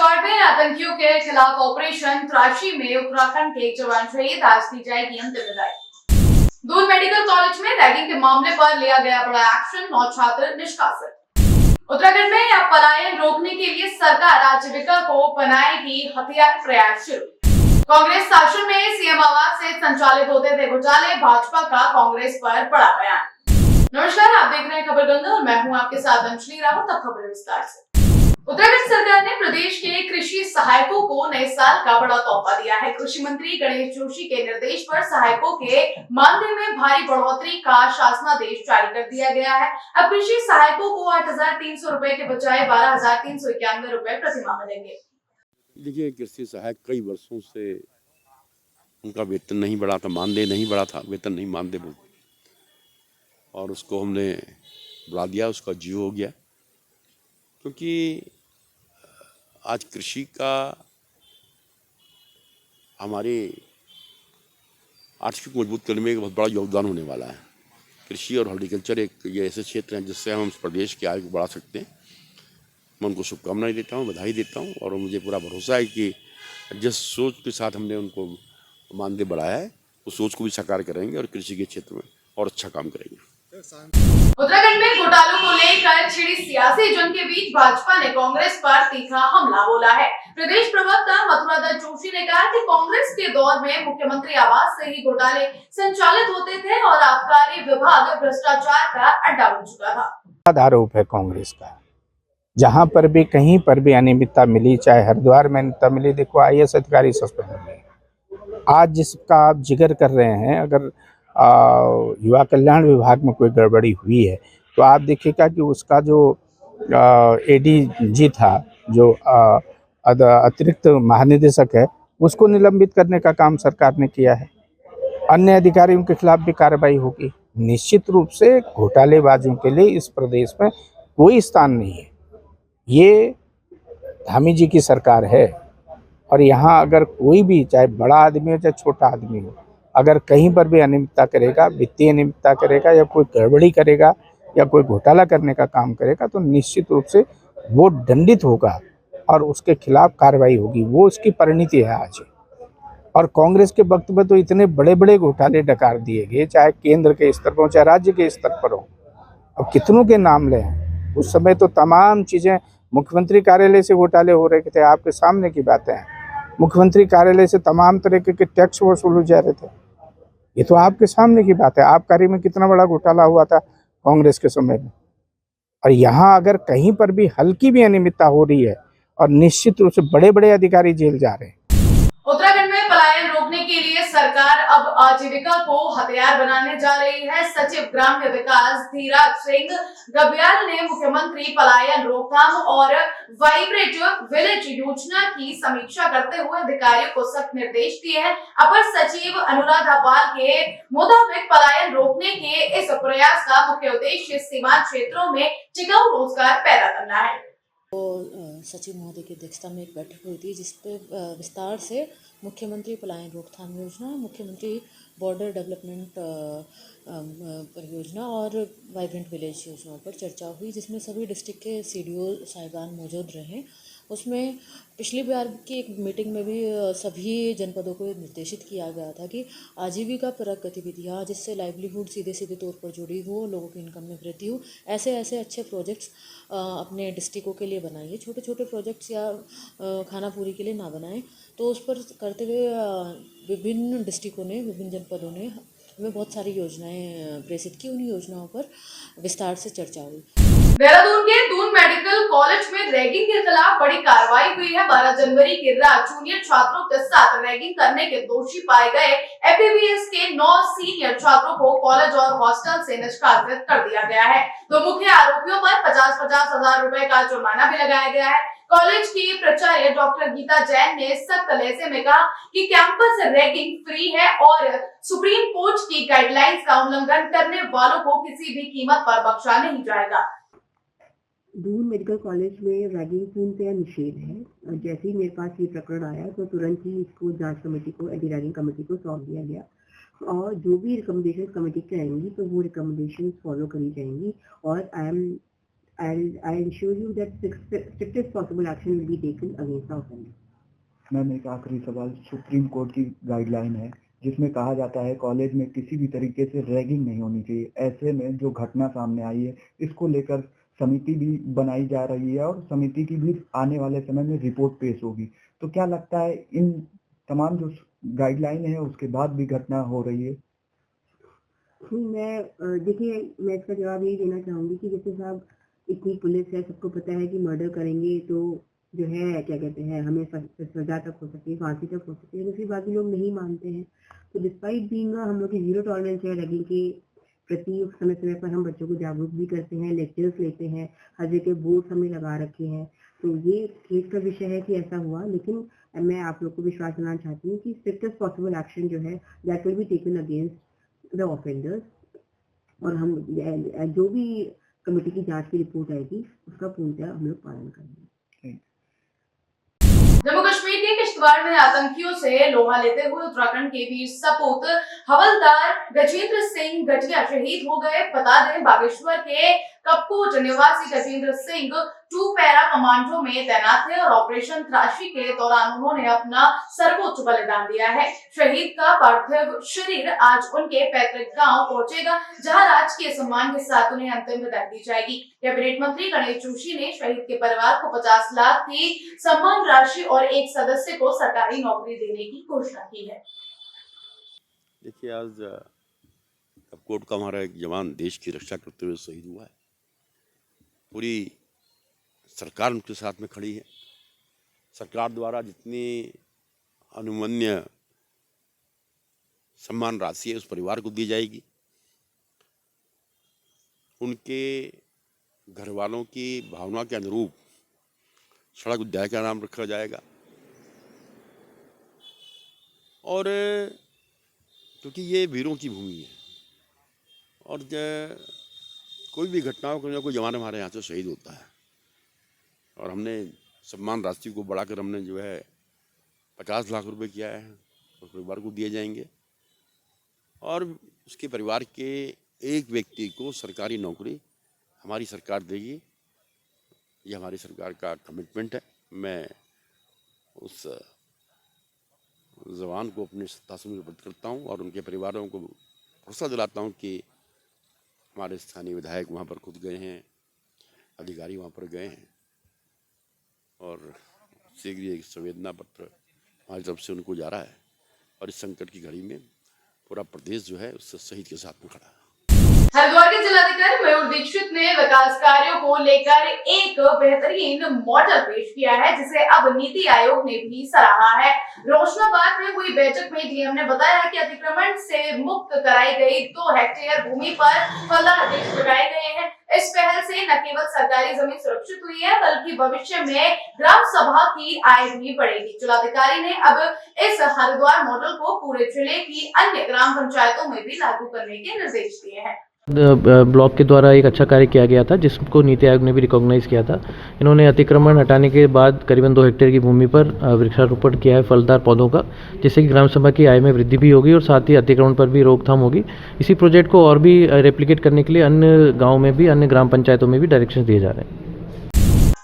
पिथौरागढ़ में आतंकियों के खिलाफ ऑपरेशन तराशी में उत्तराखंड के एक जवान शहीद, आज दी जाएगी अंतिम विदाई। दून मेडिकल कॉलेज में रैगिंग के मामले पर लिया गया बड़ा एक्शन, 9 छात्र निष्कासित। उत्तराखंड में अब पलायन रोकने के लिए सरकार आजीविका को बनाएगी हथियार, प्रयास शुरू। कांग्रेस शासन में सीएम आवास से संचालित होते थे घोटाले, भाजपा का कांग्रेस पर बड़ा बयान। नमस्कार, आप देख रहे हैं खबर गंगा और मैं हूं आपके साथ अंजलि रावत। अब खबर विस्तार से। उत्तराखंड सरकार ने प्रदेश के कृषि सहायकों को नए साल का बड़ा तोहफा दिया है। कृषि मंत्री गणेश जोशी के निर्देश पर सहायकों के मानदेय में भारी बढ़ोतरी का शासनादेश जारी कर दिया गया है। अब कृषि सहायकों को 8,300 रुपए के बजाय 12,391 रुपए प्रति माह मिलेंगे। देखिए, कृषि सहायक कई वर्षों से उनका वेतन नहीं बढ़ा था, मानदेय नहीं बढ़ा था, वेतन नहीं मानदेय बढ़ा, और उसको हमने बढ़ा दिया, उसका जियो हो गया। क्योंकि आज कृषि का हमारे आर्थिक मजबूत करने में एक बहुत बड़ा योगदान होने वाला है। कृषि और हॉर्टिकल्चर एक ये ऐसे क्षेत्र हैं जिससे हम प्रदेश की आय को बढ़ा सकते हैं। मैं उनको शुभकामनाएं देता हूँ, बधाई देता हूँ, और मुझे पूरा भरोसा है कि जिस सोच के साथ हमने उनको मानदेय बढ़ाया है उस सोच को भी साकार करेंगे और कृषि के क्षेत्र में और अच्छा काम करेंगे। उत्तराखंड में घोटालों को लेकर छिड़ी सियासी जंग के बीच भाजपा ने कांग्रेस पर तीखा हमला बोला है। प्रदेश प्रवक्ता मथुरादत्त जोशी ने कहा कि कांग्रेस के दौर में मुख्यमंत्री आवास से ही घोटाले संचालित होते थे और आबकारी विभाग भ्रष्टाचार का अड्डा बन चुका था। आरोप है कांग्रेस का, जहां पर भी कहीं पर भी अनियमितता मिली, चाहे हरिद्वार में अनियमितता मिली, देखो IAS अधिकारी सस्पेंड हो गए। आज जिसका आप जिक्र कर रहे हैं, अगर युवा कल्याण विभाग में कोई गड़बड़ी हुई है तो आप देखिएगा कि उसका जो ADG था, जो अतिरिक्त महानिदेशक है, उसको निलंबित करने का काम सरकार ने किया है। अन्य अधिकारियों के खिलाफ भी कार्रवाई होगी। निश्चित रूप से घोटालेबाजों के लिए इस प्रदेश में कोई स्थान नहीं है। ये धामी जी की सरकार है और यहाँ अगर कोई भी, चाहे बड़ा आदमी हो चाहे छोटा आदमी हो, अगर कहीं पर भी अनियमितता करेगा, वित्तीय अनियमितता करेगा या कोई गड़बड़ी करेगा या कोई घोटाला करने का काम करेगा तो निश्चित रूप से वो दंडित होगा और उसके खिलाफ कार्रवाई होगी। वो उसकी परिणति है आज। और कांग्रेस के वक्त में तो इतने बड़े बड़े घोटाले डकार दिए गए, चाहे केंद्र के स्तर पर हो चाहे राज्य के स्तर पर हो। अब कितनों के नाम लें, उस समय तो तमाम चीज़ें, मुख्यमंत्री कार्यालय से घोटाले हो रहे थे, आपके सामने की बातें हैं। मुख्यमंत्री कार्यालय से तमाम तरह के टैक्स वसूल जा रहे थे, ये तो आपके सामने की बात है। आबकारी में कितना बड़ा घोटाला हुआ था कांग्रेस के समय में। और यहाँ अगर कहीं पर भी हल्की भी अनियमितता हो रही है और निश्चित रूप से बड़े बड़े अधिकारी जेल जा रहे हैं। उत्तराखंड में पलायन रोकने के लिए सरकार अब आजीविका को हथियार बनाने जा रही है। सचिव ग्राम्य विकास धीराज सिंह गब्याल ने मुख्यमंत्री पलायन रोकथाम और वाइब्रेट विलेज योजना की समीक्षा करते हुए अधिकारियों को सख्त निर्देश दिए हैं। अपर सचिव अनुराधा पाल के मुताबिक पलायन रोकने के इस प्रयास का मुख्य उद्देश्य सीमांत क्षेत्रों में टिकाऊ रोजगार पैदा करना है। सचिव महोदय की अध्यक्षता में एक बैठक हुई थी जिसपे विस्तार से मुख्यमंत्री पलायन रोकथाम योजना, मुख्यमंत्री बॉर्डर डेवलपमेंट परियोजना और वाइब्रेंट विलेज योजनाओं पर चर्चा हुई, जिसमें सभी डिस्ट्रिक्ट के CDO साहिबान मौजूद रहे। उसमें पिछली बार की एक मीटिंग में भी सभी जनपदों को निर्देशित किया गया था कि आजीविका परक गतिविधियाँ जिससे लाइवलीहुड सीधे सीधे तौर पर जुड़ी हो, लोगों की इनकम में वृद्धि हो, ऐसे अच्छे प्रोजेक्ट्स अपने डिस्ट्रिक्टों के लिए बनाइए। छोटे छोटे प्रोजेक्ट्स या खाना पूरी के लिए ना बनाएं। तो उस पर करते हुए विभिन्न डिस्ट्रिक्टों ने, विभिन्न जनपदों ने हमें बहुत सारी योजनाएं प्रेषित की। उन योजनाओं पर विस्तार से चर्चा हुई। देहरादून के दून मेडिकल कॉलेज में रैगिंग के खिलाफ बड़ी कार्रवाई हुई है। 12 जनवरी की रात जूनियर छात्रों के साथ रैगिंग करने के दोषी पाए गए MBBS के 9 सीनियर छात्रों को कॉलेज और हॉस्टल से निष्कासित कर दिया गया है। तो मुख्य आरोपियों पर 50-50 हजार रुपए का जुर्माना भी लगाया गया है। कॉलेज की प्राचार्य डॉक्टर गीता जैन ने सख्त लहजे में कहा कि कैंपस रैगिंग फ्री है और सुप्रीम कोर्ट की गाइडलाइंस का उल्लंघन करने वालों को किसी भी कीमत पर बख्शा नहीं जाएगा। दून मेडिकल कॉलेज में रैगिंग पूर्णतया निषेध है। जैसे ही मेरे पास ये प्रकरण आया तो तुरंत ही इसको जांच कमेटी को, एंटी रैगिंग कमेटी को सौंप दिया गया और जो भी रिकमेंडेशन कमेटी की आएंगी तो वो रिकमेंडेशन फॉलो करी जाएंगी। और I am I'll ensure you that strictest possible action will be taken against the offender. Ma'am एक आखिरी सवाल, सुप्रीम कोर्ट की गाइडलाइन है जिसमें कहा जाता है कॉलेज में किसी भी तरीके से रैगिंग नहीं होनी चाहिए। ऐसे में जो घटना सामने आई है इसको लेकर समिति भी बनाई जा रही है और समिति की भी आने वाले समय में रिपोर्ट पेश होगी। तो क्या लगता है इन तमाम जो गाइडलाइन है उसके बाद भी घटना हो रही है? देखिए, मैं इसका जवाब यही देना चाहूँगी कि जैसे साहब इतनी पुलिस है, सबको पता है कि मर्डर करेंगे तो जो है क्या कहते हैं हमें सजा तक हो सकती है, फांसी तक हो सकती है, दूसरी बात भी लोग नहीं मानते हैं। तो डिस्पाइट बीइंग हम लोग की जीरो टॉलरेंस है रैगिंग के प्रति। समय समय पर हम बच्चों को जागरूक भी करते हैं, लेक्चर्स लेते हैं, हर जगह बोर्ड हमने लगा रखे हैं। तो ये केस का विषय है कि ऐसा हुआ, लेकिन मैं आप लोग को विश्वास दिलाना चाहती हूँ कि स्ट्रिक्टेस्ट पॉसिबल एक्शन जो है that will be taken against the offenders. और हम जो भी कमेटी की जांच की रिपोर्ट आएगी उसका पूर्णतः हम लोग पालन करेंगे। जम्मू कश्मीर के किश्तवाड़ में आतंकियों से लोहा लेते हुए उत्तराखंड के वीर सपूत हवलदार गजेंद्र सिंह गठिया शहीद हो गए। बता दें, बागेश्वर के कपकोट निवासी गजेंद्र सिंह 2 पैरा कमांडो में तैनात थे और ऑपरेशन त्राशी के दौरान उन्होंने अपना सर्वोच्च बलिदान दिया है। शहीद का पार्थिव शरीर आज उनके पैतृक गांव पहुंचेगा, जहां राजकीय सम्मान के साथ उन्हें अंतिम विदाई दी जाएगी। कैबिनेट मंत्री गणेश जोशी ने शहीद के परिवार को 50 लाख की सम्मान राशि और एक सदस्य को सरकारी नौकरी देने की घोषणा की है। देखिए, आज कपकोट का हमारा एक जवान देश की रक्षा करते हुए शहीद हुआ है। पूरी सरकार उनके साथ में खड़ी है। सरकार द्वारा जितनी अनुमन्य सम्मान राशि है उस परिवार को दी जाएगी। उनके घर वालों की भावना के अनुरूप सड़क विद्यालय का नाम रखा जाएगा। और क्योंकि ये वीरों की भूमि है और कोई भी घटनाओं कोई जवान हमारे यहाँ से शहीद होता है और हमने सम्मान राशि को बढ़ाकर हमने जो है 50 लाख रुपए किया है, उस परिवार को दिए जाएंगे और उसके परिवार के एक व्यक्ति को सरकारी नौकरी हमारी सरकार देगी। ये हमारी सरकार का कमिटमेंट है। मैं उस जवान को अपनी सत्ता से निवृत्त करता हूँ और उनके परिवारों को भरोसा दिलाता हूँ कि हमारे स्थानीय विधायक वहाँ पर खुद गए हैं, अधिकारी वहाँ पर गए हैं और शीघ्र एक संवेदना पत्र हमारी तरफ से उनको जा रहा है और इस संकट की घड़ी में पूरा प्रदेश जो है उससे शहीद के साथ में खड़ा है। हरिद्वार के जिलाधिकारी मयूर दीक्षित ने विकास कार्यों को लेकर एक बेहतरीन मॉडल पेश किया है, जिसे अब नीति आयोग ने भी सराहा है। रोशनाबाद में हुई बैठक में डीएम ने बताया कि अतिक्रमण से मुक्त कराई गई 2 हेक्टेयर भूमि पर फलदार वृक्ष लगाए गए हैं। इस पहल से न केवल सरकारी जमीन सुरक्षित हुई है, बल्कि भविष्य में ग्राम सभा की आय भी बढ़ेगी। जिलाधिकारी ने अब इस हरिद्वार मॉडल को पूरे जिले की अन्य ग्राम पंचायतों में भी लागू करने के निर्देश दिए हैं। ब्लॉक के द्वारा एक अच्छा कार्य किया गया था जिसको नीति आयोग ने भी रिकॉग्नाइज किया था। इन्होंने अतिक्रमण हटाने के बाद करीबन 2 हेक्टेयर की भूमि पर वृक्षारोपण किया है फलदार पौधों का, जिससे कि ग्राम सभा की आय में वृद्धि भी होगी और साथ ही अतिक्रमण पर भी रोकथाम होगी। इसी प्रोजेक्ट को और भी रेप्लिकेट करने के लिए अन्य गाँव में भी, अन्य ग्राम पंचायतों में भी डायरेक्शन दिए जा रहे हैं।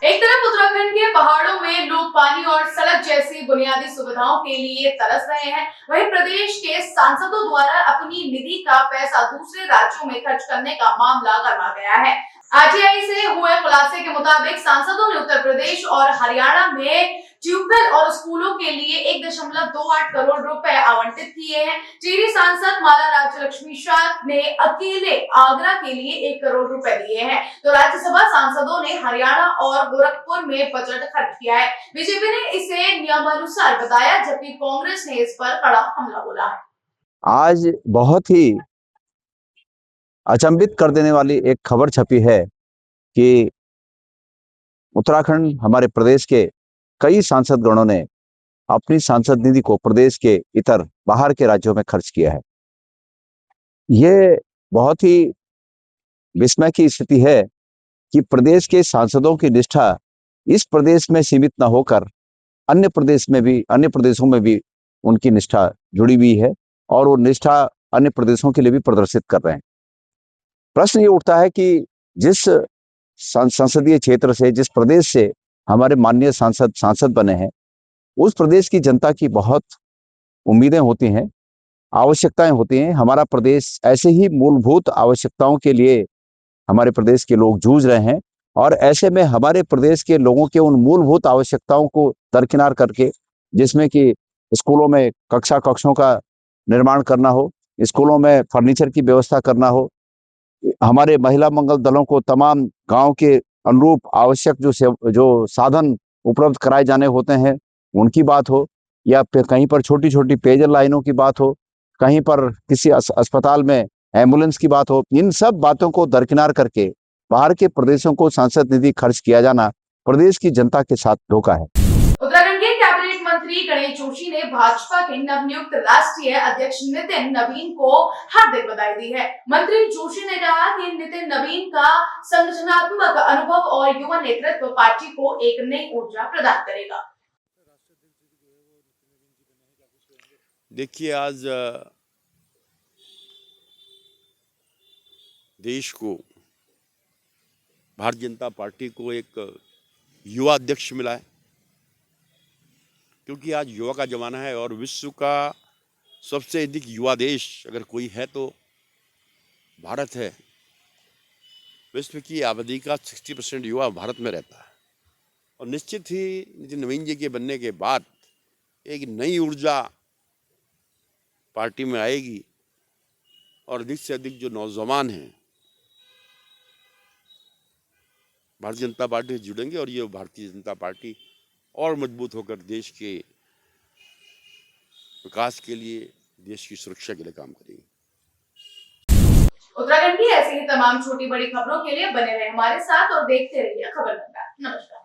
एक तरफ उत्तराखंड के पहाड़ों में लोग पानी और सड़क जैसी बुनियादी सुविधाओं के लिए तरस रहे हैं, वहीं प्रदेश के सांसदों द्वारा अपनी निधि का पैसा दूसरे राज्यों में खर्च करने का मामला गरमा गया है। आरटीआई से हुए खुलासे के मुताबिक सांसदों ने उत्तर प्रदेश और हरियाणा में ट्यूबवेल और स्कूलों के लिए 1.28 करोड़ रुपए आवंटित किए हैं। टिहरी सांसद माला राज्यलक्ष्मी शाह ने अकेले आगरा के लिए 1 करोड़ रुपए दिए हैं, तो राज्यसभा सांसदों ने हरियाणा और गोरखपुर में बजट खर्च किया है। बीजेपी ने इसे नियमानुसार बताया, जबकि कांग्रेस ने इस पर कड़ा हमला बोला है। आज बहुत ही अचंभित कर देने वाली एक खबर छपी है कि उत्तराखंड, हमारे प्रदेश के कई सांसद गणों ने अपनी सांसद निधि को प्रदेश के इतर बाहर के राज्यों में खर्च किया है। ये बहुत ही विस्मय की स्थिति है कि प्रदेश के सांसदों की निष्ठा इस प्रदेश में सीमित न होकर अन्य प्रदेशों में भी उनकी निष्ठा जुड़ी हुई है और वो निष्ठा अन्य प्रदेशों के लिए भी प्रदर्शित कर रहे हैं। प्रश्न ये उठता है कि जिस संसदीय क्षेत्र से, जिस प्रदेश से हमारे माननीय सांसद बने हैं, उस प्रदेश की जनता की बहुत उम्मीदें होती हैं, आवश्यकताएं होती हैं। हमारा प्रदेश ऐसे ही मूलभूत आवश्यकताओं के लिए हमारे प्रदेश के लोग जूझ रहे हैं, और ऐसे में हमारे प्रदेश के लोगों के उन मूलभूत आवश्यकताओं को दरकिनार करके, जिसमें कि स्कूलों में कक्षों का निर्माण करना हो, स्कूलों में फर्नीचर की व्यवस्था करना हो, हमारे महिला मंगल दलों को तमाम गांव के अनुरूप आवश्यक जो साधन उपलब्ध कराए जाने होते हैं उनकी बात हो, या फिर कहीं पर छोटी छोटी पेयजल लाइनों की बात हो, कहीं पर किसी अस्पताल में एम्बुलेंस की बात हो, इन सब बातों को दरकिनार करके बाहर के प्रदेशों को सांसद निधि खर्च किया जाना प्रदेश की जनता के साथ धोखा है। उत्तराखंड के कैबिनेट मंत्री गणेश जोशी ने भाजपा के नवनियुक्त राष्ट्रीय अध्यक्ष नितिन नवीन को हार्दिक बधाई दी है। मंत्री जोशी ने कहा कि नितिन नवीन का संगठनात्मक अनुभव और युवा नेतृत्व पार्टी को एक नई ऊर्जा प्रदान करेगा। देखिए, आज देश को, भारतीय जनता पार्टी को एक युवा अध्यक्ष मिला है, क्योंकि आज युवा का जमाना है और विश्व का सबसे अधिक युवा देश अगर कोई है तो भारत है। विश्व की आबादी का 60% युवा भारत में रहता है, और निश्चित ही नितिन नवीन जी के बनने के बाद एक नई ऊर्जा पार्टी में आएगी, और अधिक से अधिक जो नौजवान हैं भारतीय जनता पार्टी से जुड़ेंगे, और ये भारतीय जनता पार्टी और मजबूत होकर देश के विकास के लिए, देश की सुरक्षा के लिए काम करेगी। उत्तराखंड की ऐसी ही तमाम छोटी बड़ी खबरों के लिए बने रहे हमारे साथ और देखते रहिए खबर लंका। नमस्कार।